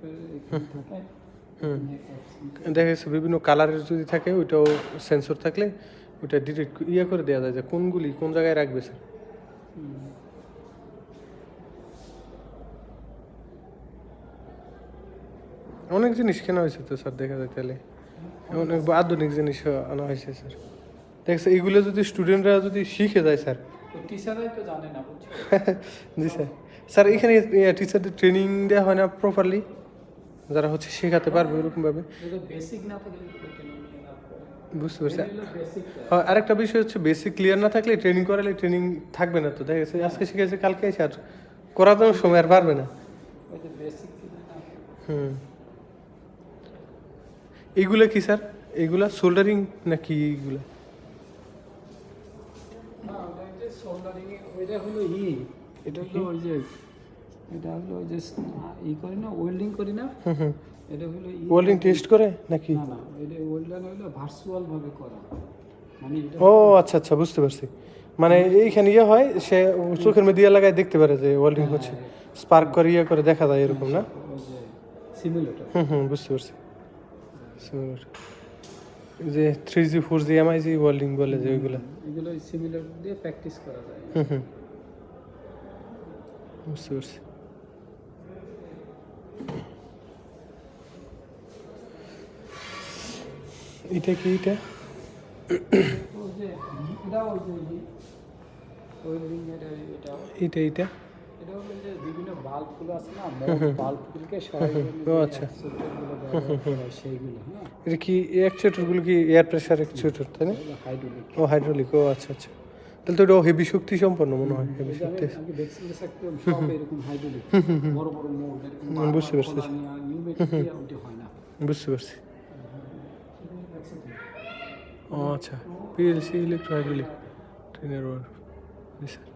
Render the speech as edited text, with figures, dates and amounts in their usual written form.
করে এখানে থাকে। দেখা যাচ্ছে বিভিন্ন কালারের যদি থাকে ওইটাও সেন্সর থাকলে ওইটা ডিটেক্ট করে দেওয়া যায় যে কোনগুলি কোন জায়গায় রাখবে স্যার। অনেক জিনিস কেনা হয়েছে তো স্যার, দেখা যায় তাহলে অনেক আধুনিক জিনিস আনা হয়েছে স্যার। দেখছে এগুলো যদি স্টুডেন্টরা যদি শিখে যায় স্যার। টিচাররাই তো জানে না, বুঝছো? জি স্যার। স্যার এখানে টিচারদের ট্রেনিং দেওয়া হয় না প্রপারলি, যারা হচ্ছে শেখাতে পারবে ওরকমভাবে? বেসিক না থাকলে বুঝতে পারছি। বেসিক হ্যাঁ, আরেকটা বিষয় হচ্ছে বেসিক ক্লিয়ার না থাকলে ট্রেনিং করালে ট্রেনিং থাকবে না তো। দেখা গেছে আজকে শিখেছে কালকে এসে আর করানোর সময় আর পারবে না। ওই যে বেসিক এইগুলা কি স্যার? এইগুলা সোল্ডারিং নাকি এইগুলা? না, ওটা হচ্ছে সোল্ডারিং। ওইটা হলো এটা হলো ওই যে এটা হলো ওই যে করি না, ওয়েল্ডিং করি না, এটা হলো ওয়েল্ডিং টেস্ট করে নাকি? না না, এটা ওয়েল্ডিং হলো ভার্চুয়াল ভাবে করা, মানে এটা ও আচ্ছা আচ্ছা, বুঝতে পারছি। মানে এইখানে হয় সে চোখের মধ্যে লাগায় দেখতে পারে যে ওয়েল্ডিং হচ্ছে, স্পার্ক করে করে দেখা যায় এরকম না? ওই যে সিমুলেটর। বুঝতে পারছি। সিমুলেটর যে 3G 4G MIG ওয়েল্ডিং বলে যে ওইগুলা, এগুলো সিমুলেটর দিয়ে প্র্যাকটিস করা যায়। বুঝতে পারছি। এটা কি? এটা ওই যে এটা ওই যে ওয়েল্ডিং এটা এটা এটা এটা হলো যে বিভিন্ন বাল্বগুলো আছে না, বাল্বগুলোকে সরাই ও আচ্ছা। সেইগুলো। হ্যাঁ, এটা কি অ্যাকচুয়েটরগুলো কি এয়ার প্রেসার অ্যাকচুয়েটর তাই না? হাইড্রোলিক। ও হাইড্রোলিক, ও আচ্ছা আচ্ছা। তাহলে তো ওটা হেভি শক্তি সম্পন্ন মনে হয়, হেভি শক্তি। আমি দেখছি যে সব এরকম হাইড্রোলিক, বড় বড় মোড এরকম বুঝতে পারছি। নিউ মেটেরিয়াল ওইটা হয় না। বুঝতে পারছি। ও আচ্ছা, পিএলসি ইলেকট্রো হাইড্রোলিক ট্রেনের ওয়ার্ক। জি স্যার।